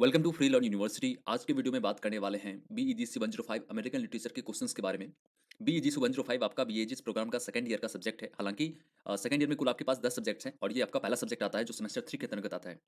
Welcome to free learn university. आज के video में बात करने वाले हैं बीईजीसी 105 अमेरिकन लिटरेचर के क्वेश्चंस के बारे में। बीईजीसी 105 आपका बीएजीएस प्रोग्राम का सेकंड ईयर का सब्जेक्ट है। हालांकि सेकंड ईयर में कुल आपके पास 10 सब्जेक्ट्स हैं और ये आपका पहला सब्जेक्ट आता है जो सेमेस्टर 3 के अंतर्गत आता है।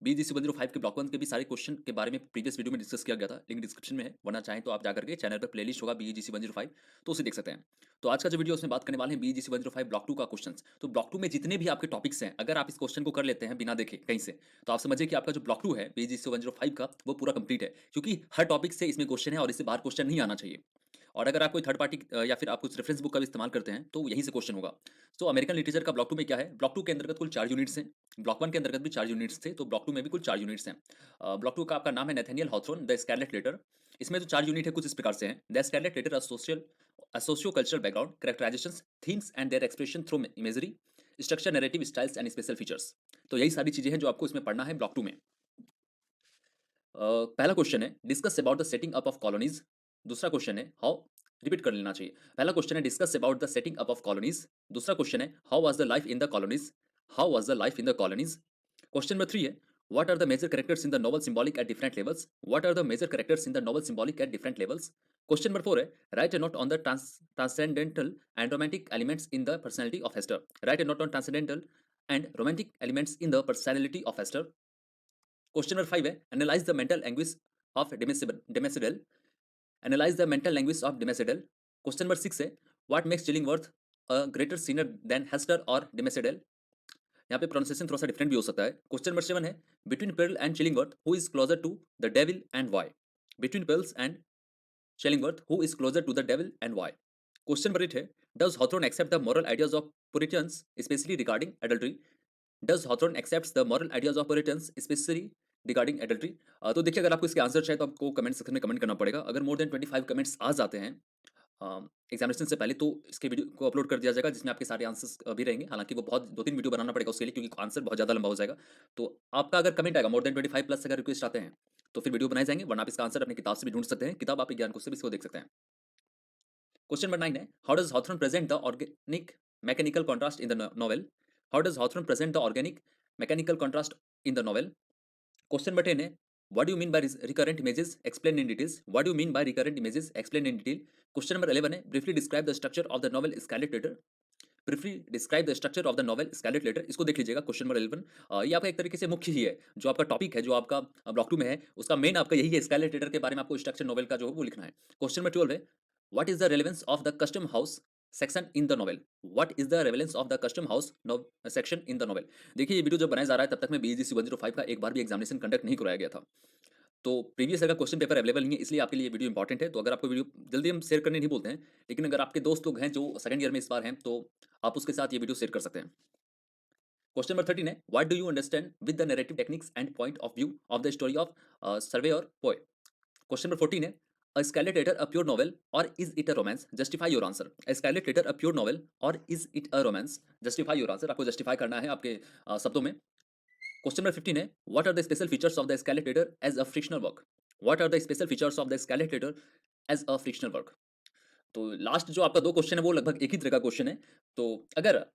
बीजीसी 105 के ब्लॉक 1 के भी सारे क्वेश्चन के बारे में प्रीवियस वीडियो में डिस्कस किया गया था, लिंक डिस्क्रिप्शन में है, वरना चाहें तो आप जाकर के चैनल पर प्लेलिस्ट होगा बीजीसी 105, तो उसे देख सकते हैं। तो आज का जो वीडियो उसमें बात करने वाले हैं बीजीसी 105 ब्लॉक 2 का क्वेश्चंस। तो ब्लॉक 2 में जितने भी आपके टॉपिक्स हैं, अगर आप इस क्वेश्चन को कर लेते हैं बिना देखे कहीं से, तो आप समझिए कि आपका जो ब्लॉक 2 है बीजीसी 105 का वो पूरा कंप्लीट है, क्योंकि हर टॉपिक से इसमें क्वेश्चन है और इससे बाहर क्वेश्चन नहीं आना चाहिए। और अगर आप कोई थर्ड पार्टी या फिर आप कुछ रेफरेंस बुक का भी इस्तेमाल करते हैं तो यहीं से क्वेश्चन होगा। तो अमेरिकन लिटरेचर का ब्लॉक 2 में क्या है, ब्लॉक 2 के अंतर्गत कुल 4 यूनिट्स हैं। ब्लॉक 1 के अंतर्गत भी 4 यूनिट्स थे, तो ब्लॉक 2 में भी कुल 4 यूनिट्स हैं। ब्लॉक 2 का आपका नाम है Nathaniel Hawthorne the Scarlet Letter. इसमें जो 4 यूनिट है कुछ इस प्रकार से हैं। The Scarlet letter a socio cultural background, characterisations, themes and their expression through imagery, structure, narrative styles and special features. तो यही सारी चीजें हैं जो आपको इसमें पढ़ना है ब्लॉक 2 में। पहला क्वेश्चन है discuss about the setting up of colonies. दूसरा क्वेश्चन है हाउ, रिपीट कर लेना चाहिए। पहला क्वेश्चन है discuss about the setting up of colonies. दूसरा क्वेश्चन है how was the life in the colonies. How was the life in the colonies. Question number 3 है what are the major characters in the novel symbolic at different levels. What are the major characters in the novel symbolic at different levels. Question number 4 है write a note on the transcendental and romantic elements in the personality of Hester. Write a note on transcendental and romantic elements in the personality of Hester. Question number 5 है analyse the mental anguish of Dimmesdale. Analyse the mental language of Dimmesdale. Question number 6 है what makes Chillingworth a greater sinner than Hester और Dimmesdale. यहाँ पे pronunciation थोड़ा सा different भी हो सकता है। क्वेश्चन नंबर 7 है between Pearl and Chillingworth who is closer to the devil and why. Between Pearls and Chillingworth who is closer to the devil and why. Question number 8 है does Hawthorne accept the moral ideas of Puritans specially regarding adultery. Does Hawthorne accepts the moral ideas of Puritans specially regarding adultery. तो देखिए अगर आपको इसके answer चाहिए तो आपको comment section में कमेंट करना पड़ेगा। अगर मोर देन 25 कमेंट्स आ जाते हैं एग्जामिनेशन से पहले, तो इसके वीडियो को अपलोड कर दिया जाएगा जिसमें आपके सारे आंसर्स भी रहेंगे। हालांकि वो बहुत 2-3 वीडियो बनाना पड़ेगा उसके लिए, क्योंकि आंसर बहुत ज़्यादा लंबा हो जाएगा। तो आपका अगर कमेंट आएगा मोर देन 25 प्लस अगर रिक्वेस्ट आते हैं तो फिर वीडियो बनाए जाएंगे, वरना आप इसका आंसर अपनी किताब से भी ढूंढ सकते हैं। किताब आप ज्ञान कोश से भी इसको देख सकते हैं। क्वेश्चन नंबर 9 है how does Hawthorne present the organic mechanical contrast in the novel. How does Hawthorne present the organic mechanical contrast in the novel. Question number 10 है what do you mean by recurrent images explain in details. What do you mean by recurrent images explain in detail. Question number 11 है briefly describe the structure of the novel Scarlet Letter. Briefly describe the structure of the novel Scarlet Letter. इसको देख लीजिएगा question number 11। ये आपका एक तरीके से मुख्य ही है, जो आपका टॉपिक है, जो आपका ब्लॉक 2 में है, उसका मेन आपका यही है, स्कारलेट लेटर के बारे में आपको स्ट्रक्चर नॉवेल का जो है वो लिखना है। क्वेश्चन नंबर 12 है what is the relevance of the custom house section in the novel. What is the relevance of the custom house section in the novel. देखिए ये वीडियो जब बनाया जा रहा है तब तक में बीजीसी 105 का एक बार भी एग्जामिनेशन कंडक्ट नहीं कराया गया था। तो प्रीवियस अगर क्वेश्चन पेपर अवेलेबल नहीं है, इसलिए आपके लिए ये वीडियो इंपॉर्टेंट है। तो अगर आपको वीडियो जल्दी हम शेयर करने नहीं बोलते हैं, लेकिन अगर आपके दोस्त लोग हैं जो सेकंड ईयर में इस बार हैं तो आप उसके साथ ये वीडियो शेयर कर सकते हैं। क्वेश्चन नंबर 13 है what do you understand with the narrative techniques and point of view of the story of survey or Poe. Question number 14 है a scarlet letter a pure novel or is it a romance, justify your answer. A scarlet letter a pure novel or is it a romance, justify your answer. आपको justify करना है आपके शब्दों में। Question number 15 है what are the special features of the Scarlet Letter as a frictional work. What are the special features of the Scarlet Letter as a frictional work. तो last जो आपका 2 क्वेश्चन है वो लगभग एक ही तरह का क्वेश्चन है। तो अगर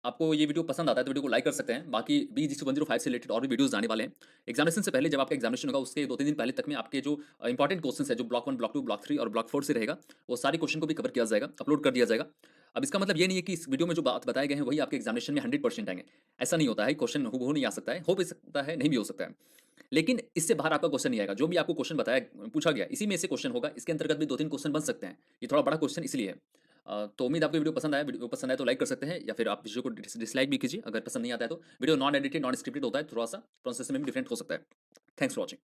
आपको ये वीडियो पसंद आता है तो वीडियो को लाइक कर सकते हैं। बाकी बीजीसी 105 से रिलेटेड और भी वीडियोस आने वाले हैं। एग्जामिनेशन से पहले, जब आपका एग्जामिनेशन होगा उसके 2-3 दिन पहले तक में आपके जो इंपॉर्टेंट क्वेश्चंस है, जो ब्लॉक 1, ब्लॉक 2, ब्लॉक 3 और ब्लॉक 4 से रहेगा, वो सारे क्वेश्चन को भी कवर किया जाएगा, अपलोड कर दिया जाएगा। अब इसका मतलब ये नहीं है कि इस वीडियो में जो बात बताए गए हैं वही आपके एग्जामिनेशन में 100% आएंगे। ऐसा नहीं होता है, क्वेश्चन हूबहू नहीं आ सकता है, हो भी सकता है, नहीं भी हो सकता है। लेकिन इससे बाहर आपका क्वेश्चन नहीं आएगा। जो भी आपको क्वेश्चन बताया पूछा गया इसी में से क्वेश्चन होगा। इसके अंतर्गत भी 2-3 क्वेश्चन बन सकते हैं। ये थोड़ा बड़ा क्वेश्चन इसलिए है। तो उम्मीद आपको वीडियो पसंद आया। वीडियो पसंद आया तो लाइक कर सकते हैं, या फिर आप वीडियो को डिसलाइक भी कीजिए अगर पसंद नहीं आता है तो। Video non edited, non scripted होता है, थोड़ा सा प्रोसेस में भी डिफरेंट हो सकता है। Thanks for watching.